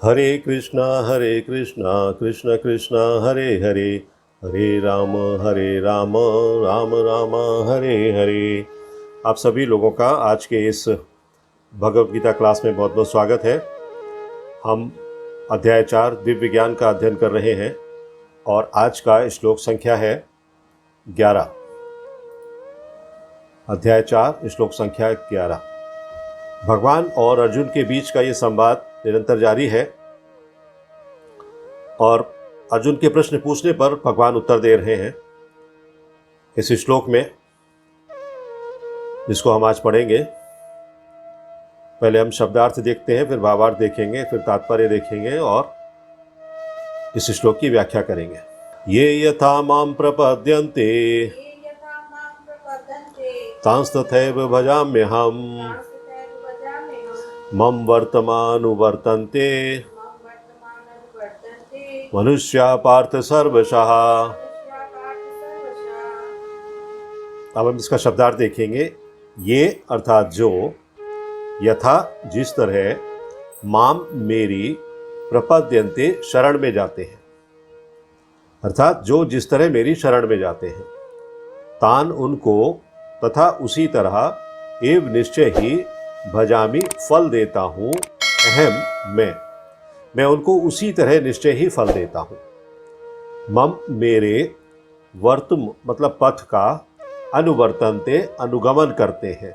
हरे कृष्णा कृष्ण कृष्ण हरे हरे, हरे राम राम राम हरे हरे। आप सभी लोगों का आज के इस भगवद गीता क्लास में बहुत बहुत स्वागत है। हम अध्याय 4 दिव्य ज्ञान का अध्ययन कर रहे हैं और आज का श्लोक संख्या है 11। अध्याय 4 श्लोक संख्या 11। भगवान और अर्जुन के बीच का ये संवाद निरंतर जारी है और अर्जुन के प्रश्न पूछने पर भगवान उत्तर दे रहे हैं इस श्लोक में, जिसको हम आज पढ़ेंगे। पहले हम शब्दार्थ देखते हैं, फिर भावार्थ देखेंगे, फिर तात्पर्य देखेंगे और इस श्लोक की व्याख्या करेंगे। ये यथा मां प्रपद्यन्ते तांस्तथैव भजाम्यहम् मम वर्तमानुवर्तन्ते मनुष्या पार्थ सर्वशः। अब हम इसका शब्दार्थ देखेंगे। ये अर्थात जो, यथा जिस तरह, माम मेरी, प्रपद्यन्ते शरण में जाते हैं, अर्थात जो जिस तरह मेरी शरण में जाते हैं, तान उनको, तथा उसी तरह, एव निश्चय ही, भजामि फल देता हूँ, अहम मैं उनको उसी तरह निश्चय ही फल देता हूँ। मम मेरे, वर्तम मतलब पथ का, अनुवर्तनते अनुगमन करते हैं,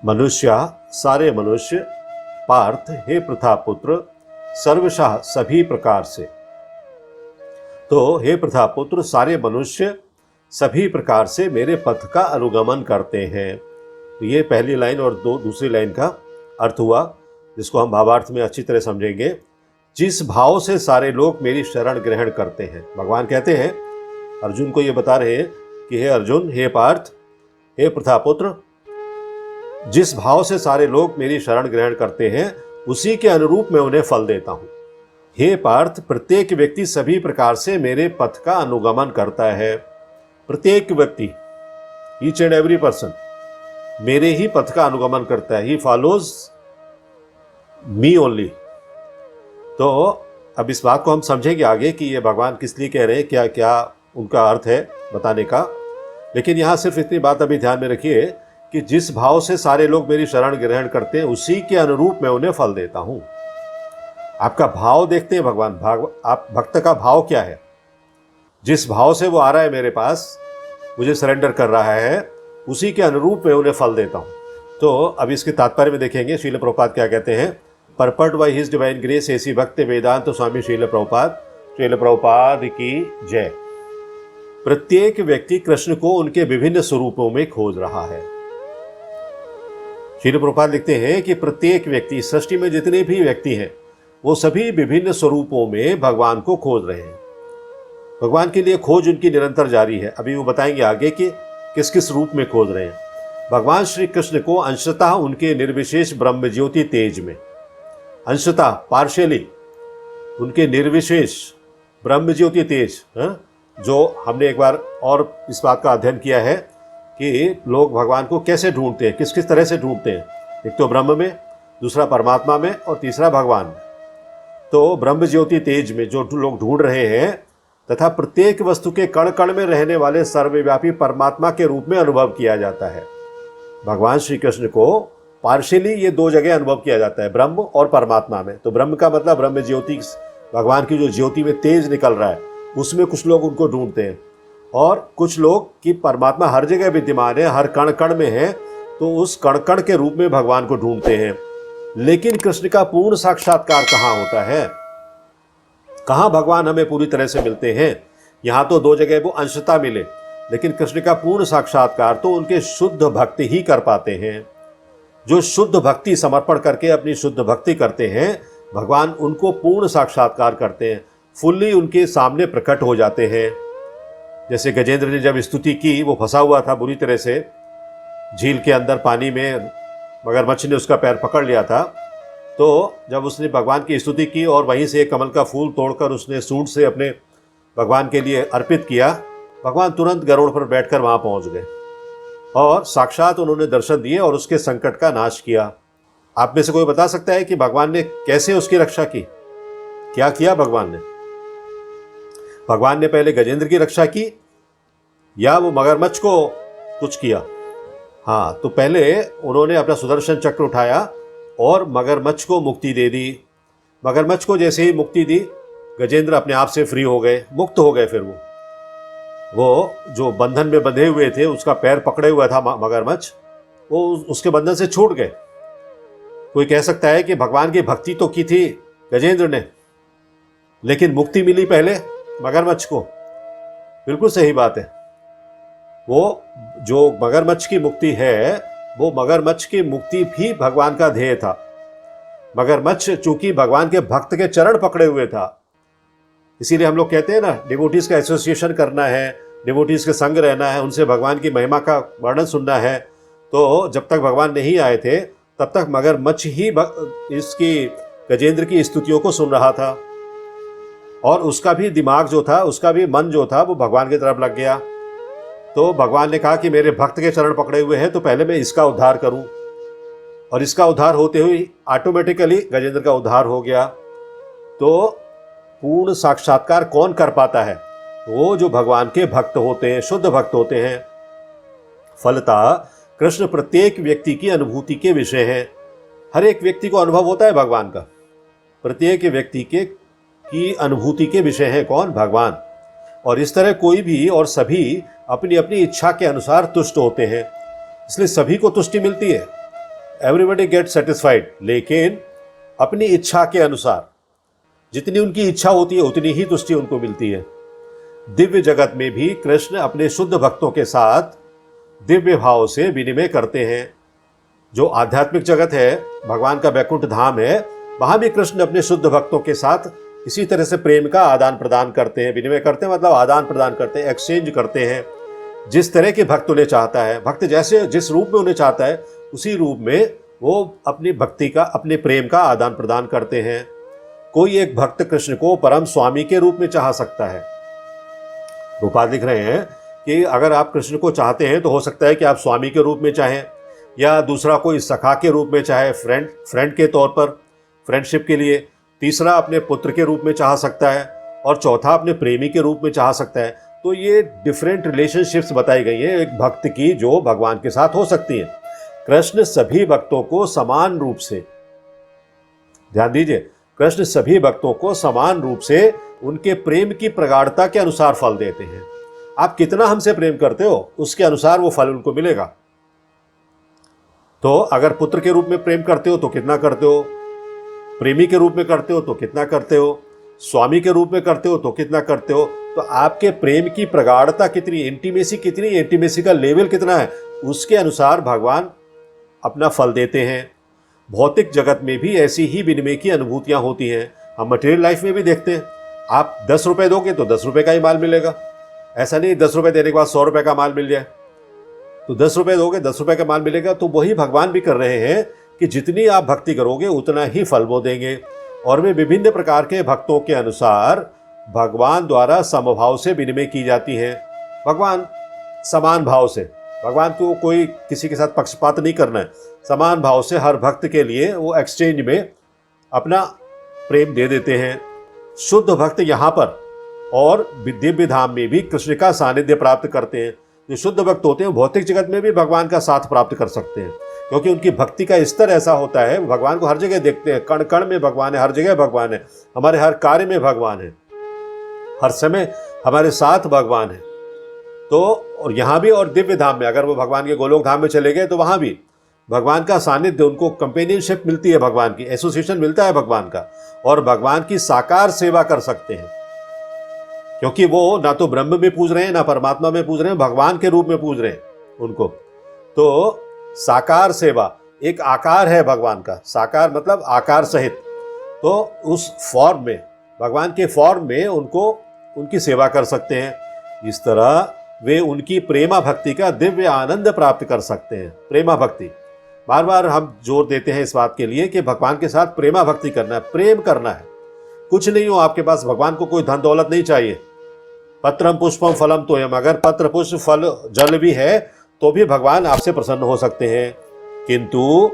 मनुष्य सारे मनुष्य, पार्थ हे प्रथापुत्र, सर्वशः सभी प्रकार से। तो हे प्रथापुत्र, सारे मनुष्य सभी प्रकार से मेरे पथ का अनुगमन करते हैं। तो ये पहली लाइन और दूसरी लाइन का अर्थ हुआ, जिसको हम भावार्थ में अच्छी तरह समझेंगे। जिस भाव से सारे लोग मेरी शरण ग्रहण करते हैं, भगवान कहते हैं अर्जुन को, ये बता रहे हैं कि हे अर्जुन, हे पार्थ, हे प्रथापुत्र, जिस भाव से सारे लोग मेरी शरण ग्रहण करते हैं उसी के अनुरूप मैं उन्हें फल देता हूँ। हे पार्थ, प्रत्येक व्यक्ति सभी प्रकार से मेरे पथ का अनुगमन करता है। प्रत्येक व्यक्ति, ईच एंड एवरी पर्सन, मेरे ही पथ का अनुगमन करता है। He follows me only. तो अब इस बात को हम समझेंगे आगे कि ये भगवान किस लिए कह रहे हैं, क्या क्या उनका अर्थ है बताने का। लेकिन यहाँ सिर्फ इतनी बात अभी ध्यान में रखिए कि जिस भाव से सारे लोग मेरी शरण ग्रहण करते हैं उसी के अनुरूप मैं उन्हें फल देता हूँ। आपका भाव देखते हैं भगवान, आप भक्त का भाव क्या है। जिस भाव से वो आ रहा है मेरे पास, मुझे सरेंडर कर रहा है, उसी के अनुरूप मैं उन्हें फल देता हूँ। तो अब इसके तात्पर्य में देखेंगे श्रील प्रभुपाद क्या कहते हैं। Purport by his divine grace ऐसी भक्त वेदांत तो स्वामी श्रील प्रभुपाद की जय। प्रत्येक व्यक्ति कृष्ण को उनके विभिन्न स्वरूपों में खोज रहा है। श्रील प्रभुपाद लिखते हैं कि प्रत्येक व्यक्ति, सृष्टि में जितने भी व्यक्ति हैं, वो सभी विभिन्न स्वरूपों में भगवान को खोज रहे हैं। भगवान के लिए खोज उनकी निरंतर जारी है। अभी वो बताएंगे आगे कि किस किस रूप में खोज रहे हैं। भगवान श्री कृष्ण को अंशतः उनके निर्विशेष ब्रह्म ज्योति तेज में, अंशतः पार्शियली उनके निर्विशेष ब्रह्म ज्योति तेज, जो हमने एक बार और इस बात का अध्ययन किया है कि लोग भगवान को कैसे ढूंढते हैं, किस किस तरह से ढूंढते हैं। एक तो ब्रह्म में, दूसरा परमात्मा में और तीसरा भगवान में। तो ब्रह्म ज्योति तेज में जो लोग ढूंढ रहे हैं तथा प्रत्येक वस्तु के कण कण में रहने वाले सर्वव्यापी परमात्मा के रूप में अनुभव किया जाता है। भगवान श्री कृष्ण को पार्शियली ये दो जगह अनुभव किया जाता है, ब्रह्म और परमात्मा में। तो ब्रह्म का मतलब ब्रह्म ज्योति, भगवान की जो ज्योति में तेज निकल रहा है उसमें कुछ लोग उनको ढूंढते हैं, और कुछ लोग कि परमात्मा हर जगह विद्यमान है, हर कण कण में है, तो उस कण कण के रूप में भगवान को ढूंढते हैं। लेकिन कृष्ण का पूर्ण साक्षात्कार कहाँ होता है, कहाँ भगवान हमें पूरी तरह से मिलते हैं। यहाँ तो दो जगह वो अंशतः मिले, लेकिन कृष्ण का पूर्ण साक्षात्कार तो उनके शुद्ध भक्ति ही कर पाते हैं। जो शुद्ध भक्ति समर्पण करके अपनी शुद्ध भक्ति करते हैं, भगवान उनको पूर्ण साक्षात्कार करते हैं, फुल्ली उनके सामने प्रकट हो जाते हैं। जैसे गजेंद्र ने जब स्तुति की, वो फंसा हुआ था बुरी तरह से झील के अंदर पानी में, मगरमच्छ ने उसका पैर पकड़ लिया था। तो जब उसने भगवान की स्तुति की और वहीं से एक कमल का फूल तोड़कर उसने सूंड से अपने भगवान के लिए अर्पित किया, भगवान तुरंत गरुड़ पर बैठकर वहाँ पहुँच गए और साक्षात उन्होंने दर्शन दिए और उसके संकट का नाश किया। आप में से कोई बता सकता है कि भगवान ने कैसे उसकी रक्षा की? क्या किया भगवान ने? भगवान ने पहले गजेंद्र की रक्षा की या वो मगरमच्छ को कुछ किया? हाँ, तो पहले उन्होंने अपना सुदर्शन चक्र उठाया और मगरमच्छ को मुक्ति दे दी। मगरमच्छ को जैसे ही मुक्ति दी, गजेंद्र अपने आप से फ्री हो गए, मुक्त हो गए। फिर वो जो बंधन में बंधे हुए थे, उसका पैर पकड़े हुआ था मगरमच्छ, वो उसके बंधन से छूट गए। कोई कह सकता है कि भगवान की भक्ति तो की थी गजेंद्र ने, लेकिन मुक्ति मिली पहले मगरमच्छ को। बिल्कुल सही बात है। वो जो मगरमच्छ की मुक्ति है, वो मगरमच्छ की मुक्ति भी भगवान का ध्येय था। मगरमच्छ चूंकि भगवान के भक्त के चरण पकड़े हुए था, इसीलिए हम लोग कहते हैं ना, डिवोटीज का एसोसिएशन करना है, डिवोटीज के संग रहना है, उनसे भगवान की महिमा का वर्णन सुनना है। तो जब तक भगवान नहीं आए थे, तब तक मगरमच्छ ही इसकी गजेंद्र की स्तुतियों को सुन रहा था, और उसका भी दिमाग जो था, उसका भी मन जो था, वो भगवान की तरफ लग गया। तो भगवान ने कहा कि मेरे भक्त के चरण पकड़े हुए हैं, तो पहले मैं इसका उद्धार करूं। और इसका उद्धार होते हुए ऑटोमेटिकली गजेंद्र का उद्धार हो गया। तो पूर्ण साक्षात्कार कौन कर पाता है? वो जो भगवान के भक्त होते हैं, शुद्ध भक्त होते हैं। फलतः कृष्ण प्रत्येक व्यक्ति की अनुभूति के विषय हैं। हर एक व्यक्ति को अनुभव होता है भगवान का। प्रत्येक व्यक्ति की अनुभूति के विषय है कौन? भगवान। और इस तरह कोई भी और सभी अपनी अपनी इच्छा के अनुसार तुष्ट होते हैं, इसलिए सभी को तुष्टि मिलती है। एवरीबडी गेट सेटिस्फाइड, लेकिन अपनी इच्छा के अनुसार। जितनी उनकी इच्छा होती है उतनी ही तुष्टि उनको मिलती है। दिव्य जगत में भी कृष्ण अपने शुद्ध भक्तों के साथ दिव्य भाव से विनिमय करते हैं। जो आध्यात्मिक जगत है, भगवान का वैकुंठ धाम है, वहां भी कृष्ण अपने शुद्ध भक्तों के साथ इसी तरह से प्रेम का आदान प्रदान करते हैं। विनिमय करते हैं मतलब आदान प्रदान करते हैं, एक्सचेंज करते हैं। जिस तरह के भक्त उन्हें चाहता है, भक्त जैसे जिस रूप में उन्हें चाहता है, उसी रूप में वो अपनी भक्ति का, अपने प्रेम का आदान प्रदान करते हैं। कोई एक भक्त कृष्ण को परम स्वामी के रूप में चाह सकता है। रूपाल लिख रहे हैं कि अगर आप कृष्ण को चाहते हैं तो हो सकता है कि आप स्वामी के रूप में चाहें, या दूसरा कोई सखा के रूप में चाहे, फ्रेंड के तौर पर, फ्रेंडशिप के लिए। तीसरा अपने पुत्र के रूप में चाह सकता है, और चौथा अपने प्रेमी के रूप में चाह सकता है। तो ये डिफरेंट रिलेशनशिप्स बताई गई हैं एक भक्त की, जो भगवान के साथ हो सकती हैं। कृष्ण सभी भक्तों को समान रूप से, ध्यान दीजिए, कृष्ण सभी भक्तों को समान रूप से उनके प्रेम की प्रगाढ़ता के अनुसार फल देते हैं। आप कितना हमसे प्रेम करते हो, उसके अनुसार वो फल उनको मिलेगा। तो अगर पुत्र के रूप में प्रेम करते हो तो कितना करते हो, प्रेमी के रूप में करते हो तो कितना करते हो, स्वामी के रूप में करते हो तो कितना करते हो। तो आपके प्रेम की प्रगाढ़ता कितनी, इंटीमेसी कितनी, इंटीमेसी का लेवल कितना है, उसके अनुसार भगवान अपना फल देते हैं। भौतिक जगत में भी ऐसी ही विनिमय की अनुभूतियां होती हैं। हम मटेरियल लाइफ में भी देखते हैं। आप 10 रुपए दोगे तो 10 रुपए का ही माल मिलेगा। ऐसा नहीं 10 रुपए देने के बाद 100 रुपए का माल मिल जाए। तो 10 रुपए दोगे 10 रुपए का माल मिलेगा। तो वही भगवान भी कर रहे हैं कि जितनी आप भक्ति करोगे उतना ही फल वो देंगे। और वे विभिन्न प्रकार के भक्तों के अनुसार भगवान द्वारा समभाव से विनिमय की जाती है। भगवान समान भाव से, भगवान को कोई किसी के साथ पक्षपात नहीं करना है, समान भाव से हर भक्त के लिए वो एक्सचेंज में अपना प्रेम दे देते हैं। शुद्ध भक्त यहाँ पर और दिव्य धाम में भी कृष्ण का सानिध्य प्राप्त करते हैं। जो शुद्ध भक्त होते हैं भौतिक जगत में भी भगवान का साथ प्राप्त कर सकते हैं, क्योंकि उनकी भक्ति का स्तर ऐसा होता है, भगवान को हर जगह देखते हैं। कण कण में भगवान है, हर जगह भगवान है, हमारे हर कार्य में भगवान है, हर समय हमारे साथ भगवान है। तो और यहाँ भी और दिव्य धाम में अगर वो भगवान के गोलोक धाम में चले गए तो वहाँ भी भगवान का सानिध्य, उनको कंपेनियनशिप मिलती है, भगवान की एसोसिएशन मिलता है भगवान का, और भगवान की साकार सेवा कर सकते हैं। क्योंकि वो ना तो ब्रह्म में पूज रहे हैं ना परमात्मा में पूज रहे हैं, भगवान के रूप में पूज रहे हैं उनको। तो साकार सेवा एक आकार है भगवान का, साकार मतलब आकार सहित। तो उस फॉर्म में, भगवान के फॉर्म में उनको उनकी सेवा कर सकते हैं। इस तरह वे उनकी प्रेमा भक्ति का दिव्य आनंद प्राप्त कर सकते हैं। प्रेमा भक्ति, बार बार हम जोर देते हैं इस बात के लिए कि भगवान के साथ प्रेमा भक्ति करना है, प्रेम करना है। कुछ नहीं हो आपके पास, भगवान को कोई धन दौलत नहीं चाहिए। पत्रम पुष्पम फलम तोयम, अगर पत्र पुष्प फल जल भी है तो भी भगवान आपसे प्रसन्न हो सकते हैं। किंतु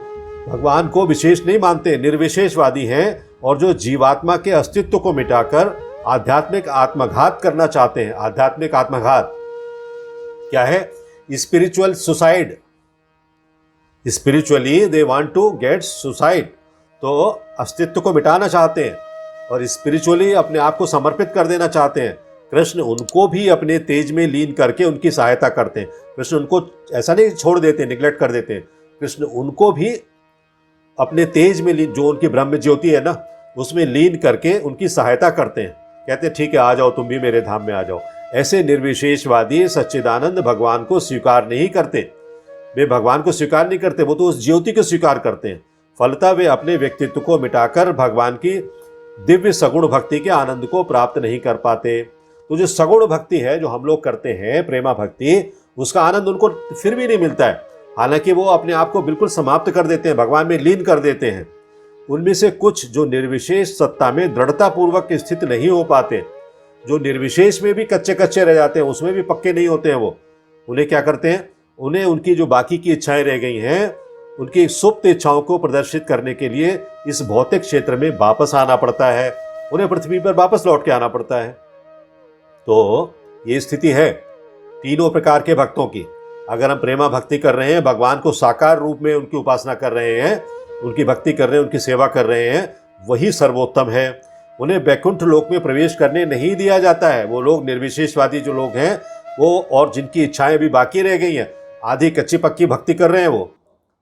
भगवान को विशेष नहीं मानते, निर्विशेषवादी हैं और जो जीवात्मा के अस्तित्व को मिटाकर आध्यात्मिक आत्मघात करना चाहते हैं। आध्यात्मिक आत्मघात क्या है? Spiritual suicide. Spiritually they want to get suicide, तो अस्तित्व को मिटाना चाहते हैं और स्पिरिचुअली अपने आप को समर्पित कर देना चाहते हैं। कृष्ण उनको भी अपने तेज में लीन करके उनकी सहायता करते हैं। कृष्ण उनको ऐसा नहीं छोड़ देते, निगलेक्ट कर देते हैं। कृष्ण उनको भी अपने तेज में लीन, जो उनकी ब्रह्म ज्योति है ना, उसमें लीन करके उनकी सहायता करते हैं। कहते हैं ठीक है, आ जाओ, तुम भी मेरे धाम में आ जाओ। ऐसे निर्विशेषवादी सच्चिदानंद भगवान को स्वीकार नहीं करते। वे भगवान को स्वीकार नहीं करते, वो तो उस ज्योति को स्वीकार करते हैं। फलतः वे अपने व्यक्तित्व को मिटाकर भगवान की दिव्य सगुण भक्ति के आनंद को प्राप्त नहीं कर पाते। तो जो सगुण भक्ति है, जो हम लोग करते हैं, प्रेमा भक्ति, उसका आनंद उनको फिर भी नहीं मिलता है। हालांकि वो अपने आप को बिल्कुल समाप्त कर देते हैं, भगवान में लीन कर देते हैं। उनमें से कुछ जो निर्विशेष सत्ता में दृढ़तापूर्वक स्थित नहीं हो पाते, जो निर्विशेष में भी कच्चे कच्चे रह जाते हैं, उसमें भी पक्के नहीं होते हैं, वो उन्हें क्या करते हैं? उन्हें उनकी जो बाकी की इच्छाएं रह गई हैं, उनकी सुप्त इच्छाओं को प्रदर्शित करने के लिए इस भौतिक क्षेत्र में वापस आना पड़ता है। उन्हें पृथ्वी पर वापस लौट के आना पड़ता है। तो ये स्थिति है तीनों प्रकार के भक्तों की। अगर हम प्रेमा भक्ति कर रहे हैं, भगवान को साकार रूप में उनकी उपासना कर रहे हैं, उनकी भक्ति कर रहे हैं, उनकी सेवा कर रहे हैं, वही सर्वोत्तम है। उन्हें वैकुंठ लोक में प्रवेश करने नहीं दिया जाता है। वो लोग निर्विशेषवादी जो लोग हैं, वो और जिनकी इच्छाएं भी बाकी रह गई हैं, आधी कच्ची पक्की भक्ति कर रहे हैं, वो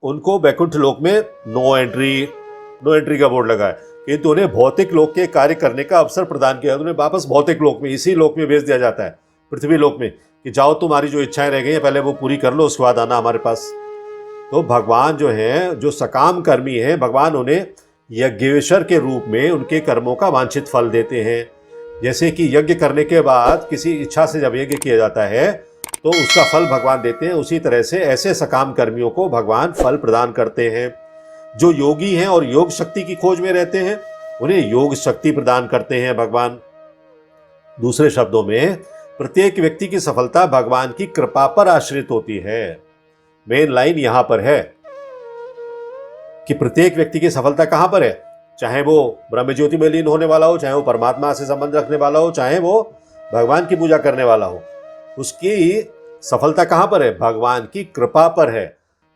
उनको वैकुंठ लोक में नो एंट्री का बोर्ड लगा है। किंतु उन्हें भौतिक लोक के कार्य करने का अवसर प्रदान किया, उन्हें वापस भौतिक लोक में, इसी लोक में भेज दिया जाता है, पृथ्वी लोक में, कि जाओ तुम्हारी जो इच्छाएं रह गई हैं पहले वो पूरी कर लो, उसके बाद आना हमारे पास। तो भगवान जो है, जो सकाम कर्मी है, भगवान उन्हें यज्ञेश्वर के रूप में उनके कर्मों का वांछित फल देते हैं। जैसे कि यज्ञ करने के बाद किसी इच्छा से जब यज्ञ किया जाता है तो उसका फल भगवान देते हैं, उसी तरह से ऐसे सकाम कर्मियों को भगवान फल प्रदान करते हैं। जो योगी हैं और योग शक्ति की खोज में रहते हैं, उन्हें योग शक्ति प्रदान करते हैं भगवान। दूसरे शब्दों में, प्रत्येक व्यक्ति की सफलता भगवान की कृपा पर आश्रित होती है। मेन लाइन यहां पर है कि प्रत्येक व्यक्ति की सफलता कहां पर है? चाहे वो ब्रह्म ज्योति में लीन होने वाला हो, चाहे वो परमात्मा से संबंध रखने वाला हो, चाहे वो भगवान की पूजा करने वाला हो, उसकी सफलता कहां पर है? भगवान की कृपा पर है।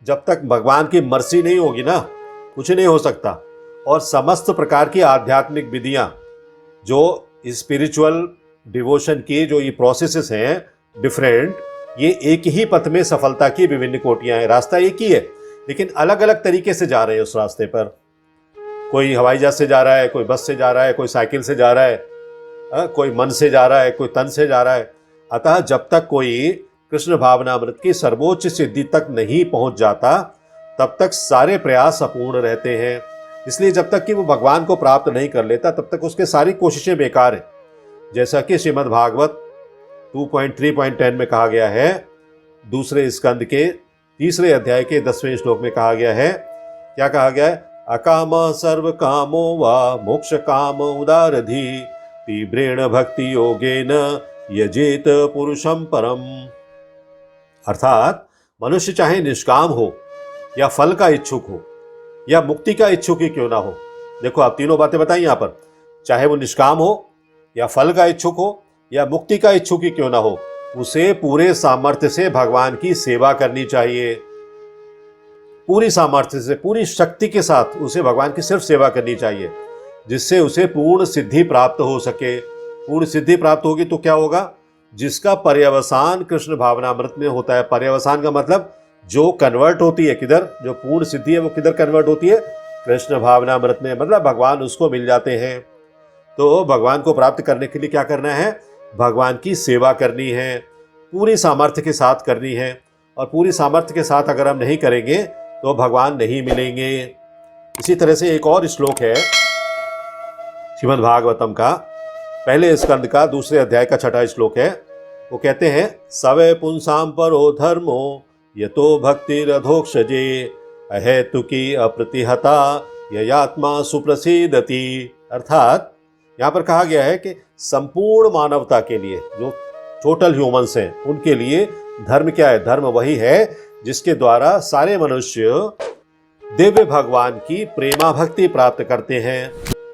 जब तक भगवान की मर्सी नहीं होगी ना, कुछ नहीं हो सकता। और समस्त प्रकार की आध्यात्मिक विधियां, जो स्पिरिचुअल डिवोशन की जो ये प्रोसेसेस हैं डिफरेंट, ये एक ही पथ में सफलता की विभिन्न कोटियां हैं। रास्ता एक ही है, लेकिन अलग अलग तरीके से जा रहे हैं उस रास्ते पर। कोई हवाई जहाज से जा रहा है, कोई बस से जा रहा है, कोई साइकिल से जा रहा है, कोई मन से जा रहा है, कोई तन से जा रहा है। अतः जब तक कोई कृष्ण भावनामृत की सर्वोच्च सिद्धि तक नहीं पहुंच जाता, तब तक सारे प्रयास अपूर्ण रहते हैं। इसलिए जब तक कि वो भगवान को प्राप्त नहीं कर लेता, तब तक उसके सारी कोशिशें बेकार हैं। जैसा कि श्रीमद् भागवत 2.3.10 में कहा गया है, दूसरे स्कंद के 3 अध्याय के 10वें श्लोक में कहा गया है, क्या कहा गया है? अकाम सर्व कामो वा मोक्ष काम उदारधि तीव्रेण भक्ति योगेन यजेत पुरुषम परम। अर्थात मनुष्य चाहे निष्काम हो या फल का इच्छुक हो या मुक्ति का इच्छुक ही क्यों ना हो, देखो आप तीनों बातें बताई यहां पर, चाहे वो निष्काम हो या फल का इच्छुक हो या मुक्ति का इच्छुक ही क्यों ना हो, उसे पूरे सामर्थ्य से भगवान की सेवा करनी चाहिए। पूरी सामर्थ्य से, पूरी शक्ति के साथ उसे भगवान की सिर्फ सेवा करनी चाहिए, जिससे उसे पूर्ण सिद्धि प्राप्त हो सके। पूर्ण सिद्धि प्राप्त होगी तो क्या होगा? जिसका पर्यवसान कृष्ण भावनामृत में होता है। पर्यवसान का मतलब जो कन्वर्ट होती है, किधर? जो पूर्ण सिद्धि है वो किधर कन्वर्ट होती है? कृष्ण भावनामृत में। मतलब भगवान उसको मिल जाते हैं। तो भगवान को प्राप्त करने के लिए क्या करना है? भगवान की सेवा करनी है, पूरी सामर्थ्य के साथ करनी है। और पूरी सामर्थ्य के साथ अगर हम नहीं करेंगे तो भगवान नहीं मिलेंगे। इसी तरह से एक और श्लोक है श्रीमद् भागवतम का पहले स्कंद का 2 अध्याय का 6वां श्लोक है। वो कहते हैं, सवे पुंसाम परो धर्मो यतो भक्ति रधोक्षजे अहेतुकी अप्रतिहता ययात्मा सुप्रसिद्धति। अर्थात यहाँ पर कहा गया है कि संपूर्ण मानवता के लिए, जो टोटल ह्यूमंस हैं, उनके लिए धर्म क्या है? धर्म वही है जिसके द्वारा सारे मनुष्य दिव्य भगवान की प्रेमा भक्ति प्राप्त करते हैं।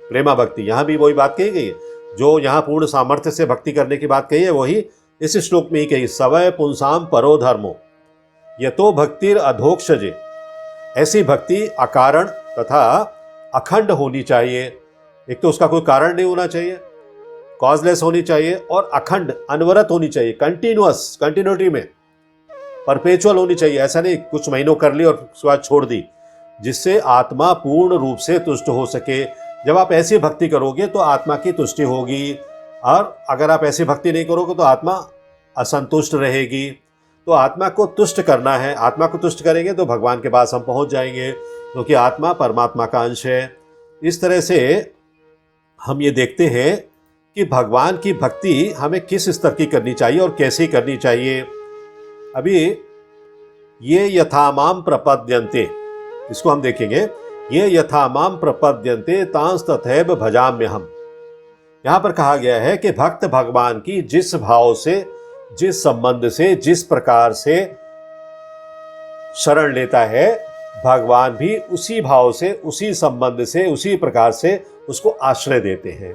प्रेमा भक्ति, यहाँ भी वही बात कही गई है जो यहाँ पूर्ण सामर्थ्य से भक्ति करने की बात कही है, वही इस श्लोक में ही कही। सवय पुंसाम परो धर्मो यतो भक्तिर अधोक्षजे। ऐसी भक्ति अकारण तथा अखंड होनी चाहिए। एक तो उसका कोई कारण नहीं होना चाहिए, कॉजलेस होनी चाहिए, और अखंड अनवरत होनी चाहिए, कंटिन्यूअस, कंटिन्यूटी में, परपेचुअल होनी चाहिए। ऐसा नहीं कुछ महीनों कर ली और उसके बाद छोड़ दी, जिससे आत्मा पूर्ण रूप से तुष्ट हो सके। जब आप ऐसी भक्ति करोगे तो आत्मा की तुष्टि होगी, और अगर आप ऐसी भक्ति नहीं करोगे तो आत्मा असंतुष्ट रहेगी। तो आत्मा को तुष्ट करना है। आत्मा को तुष्ट करेंगे तो भगवान के पास हम पहुंच जाएंगे, क्योंकि आत्मा परमात्मा का अंश है। इस तरह से हम ये देखते हैं कि भगवान की भक्ति हमें किस स्तर की करनी चाहिए और कैसे करनी चाहिए। अभी ये यथामाम प्रपद्यन्ते, इसको हम देखेंगे। ये यथामाम प्रपद्यन्ते तांस तथैव भजाम्यहम्। यहाँ पर कहा गया है कि भक्त भगवान की जिस भाव से, जिस संबंध से, जिस प्रकार से शरण लेता है, भगवान भी उसी भाव से, उसी संबंध से, उसी प्रकार से उसको आश्रय देते हैं।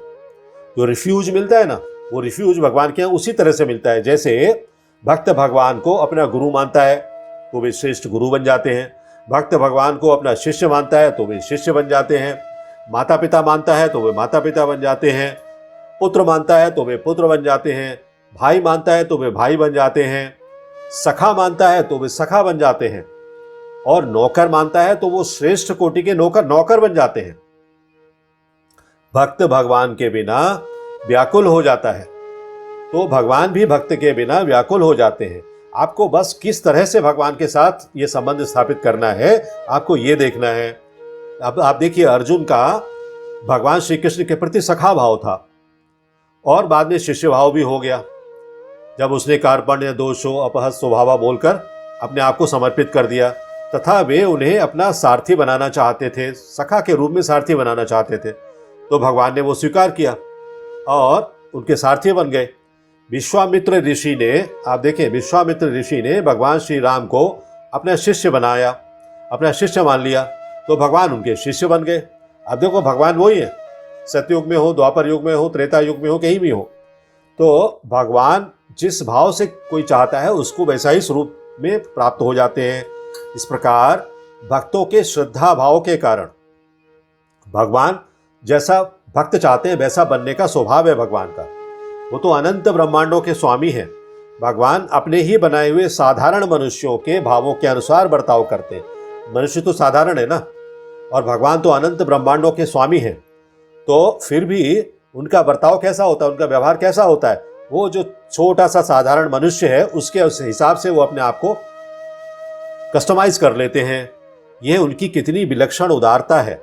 जो रिफ्यूज मिलता है ना, वो रिफ्यूज भगवान के यहाँ उसी तरह से मिलता है। जैसे भक्त भगवान को अपना गुरु मानता है तो वे श्रेष्ठ गुरु बन जाते हैं। भक्त भगवान को अपना शिष्य मानता है तो वे शिष्य बन जाते हैं। माता पिता मानता है तो वे माता पिता बन जाते हैं। पुत्र मानता है तो वे पुत्र बन जाते हैं। भाई मानता है तो वे भाई बन जाते हैं। सखा मानता है तो वे सखा बन जाते हैं। और नौकर मानता है तो वो श्रेष्ठ कोटि के नौकर बन जाते हैं। भक्त भगवान के बिना व्याकुल हो जाता है, तो भगवान भी भक्त के बिना व्याकुल हो जाते हैं। आपको बस किस तरह से भगवान के साथ ये संबंध स्थापित करना है, आपको ये देखना है। अब आप देखिए, अर्जुन का भगवान श्री कृष्ण के प्रति सखा भाव था और बाद में शिष्य भाव भी हो गया, जब उसने कार्पण्य दोषो अपहत स्वभावा बोलकर अपने आप को समर्पित कर दिया। तथा वे उन्हें अपना सारथी बनाना चाहते थे, सखा के रूप में सारथी बनाना चाहते थे, तो भगवान ने वो स्वीकार किया और उनके सारथी बन गए। विश्वामित्र ऋषि ने, आप देखें, विश्वामित्र ऋषि ने भगवान श्री राम को अपना शिष्य बनाया, अपना शिष्य मान लिया, तो भगवान उनके शिष्य बन गए। अब देखो, भगवान वही है, सतयुग में हो, द्वापर युग में हो, त्रेता युग में हो, कहीं भी हो, तो भगवान जिस भाव से कोई चाहता है उसको वैसा ही स्वरूप में प्राप्त हो जाते हैं। इस प्रकार भक्तों के श्रद्धा भाव के कारण भगवान जैसा भक्त चाहते हैं वैसा बनने का स्वभाव है भगवान का। वो तो अनंत ब्रह्मांडों के स्वामी हैं। भगवान अपने ही बनाए हुए साधारण मनुष्यों के भावों के अनुसार बर्ताव करते हैं। मनुष्य तो साधारण है ना, और भगवान तो अनंत ब्रह्मांडों के स्वामी हैं, तो फिर भी उनका बर्ताव कैसा होता है, उनका व्यवहार कैसा होता है, वो जो छोटा सा साधारण मनुष्य है उसके उस हिसाब से वो अपने आप को कस्टमाइज कर लेते हैं। यह उनकी कितनी विलक्षण उदारता है।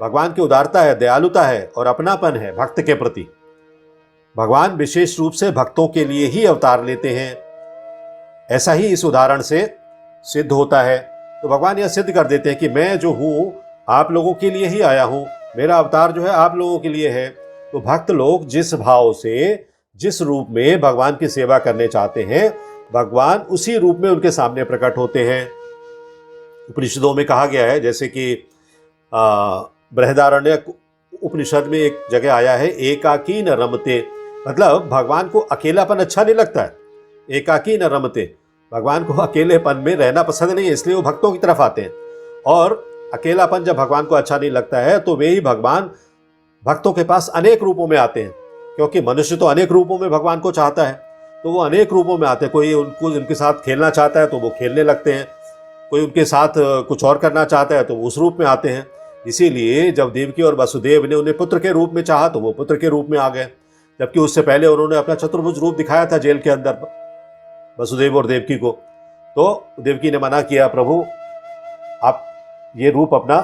भगवान की उदारता है, दयालुता है और अपनापन है भक्त के प्रति। भगवान विशेष रूप से भक्तों के लिए ही अवतार लेते हैं। ऐसा ही इस उदाहरण से सिद्ध होता है। तो भगवान यह सिद्ध कर देते हैं कि मैं जो हूं आप लोगों के लिए ही आया हूं, मेरा अवतार जो है आप लोगों के लिए है। तो भक्त लोग जिस भाव से, जिस रूप में भगवान की सेवा करने चाहते हैं, भगवान उसी रूप में उनके सामने प्रकट होते हैं। उपनिषदों में कहा गया है, जैसे कि बृहदारण्यक उपनिषद में एक जगह आया है, एकाकी न रमते, मतलब भगवान को अकेलापन अच्छा नहीं लगता है। एकाकी न रमते, भगवान को अकेलेपन में रहना पसंद नहीं है, इसलिए वो भक्तों की तरफ आते हैं। और अकेलापन जब भगवान को अच्छा नहीं लगता है तो वे ही भगवान भक्तों के पास अनेक रूपों में आते हैं, क्योंकि मनुष्य तो अनेक रूपों में भगवान को चाहता है, तो वो अनेक रूपों में आते हैं। कोई उनके साथ खेलना चाहता है तो वो खेलने लगते हैं, कोई उनके साथ कुछ और करना चाहता है तो वो उस रूप में आते हैं। इसीलिए जब देवकी और वसुदेव ने उन्हें पुत्र के रूप में चाहा तो वो पुत्र के रूप में आ गए, जबकि उससे पहले उन्होंने अपना चतुर्भुज रूप दिखाया था जेल के अंदर वसुदेव और देवकी को। तो देवकी ने मना किया, प्रभु आप ये रूप अपना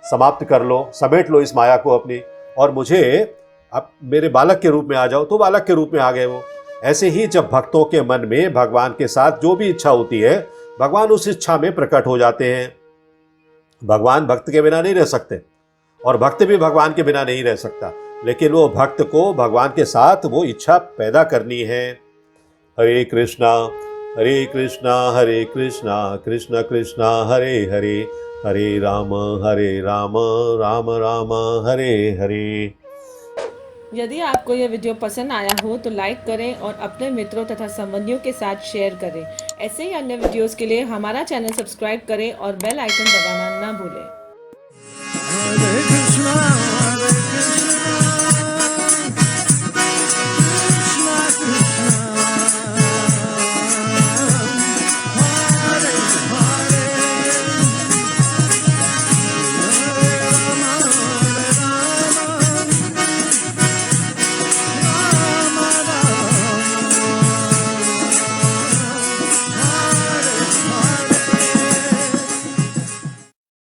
समाप्त कर लो, समेट लो इस माया को अपनी, और मुझे आप मेरे बालक के रूप में आ जाओ। तो बालक के रूप में आ गए वो। ऐसे ही जब भक्तों के मन में भगवान के साथ जो भी इच्छा होती है, भगवान उस इच्छा में प्रकट हो जाते हैं। भगवान भक्त के बिना नहीं रह सकते और भक्त भी भगवान के बिना नहीं रह सकता, लेकिन वो भक्त को भगवान के साथ वो इच्छा पैदा करनी है। हरे कृष्णा हरे कृष्णा कृष्ण कृष्ण हरे हरे, हरे राम राम राम हरे हरे। यदि आपको यह वीडियो पसंद आया हो तो लाइक करें और अपने मित्रों तथा संबंधियों के साथ शेयर करें। ऐसे ही अन्य वीडियोस के लिए हमारा चैनल सब्सक्राइब करें और बेल आइकन दबाना ना भूलें।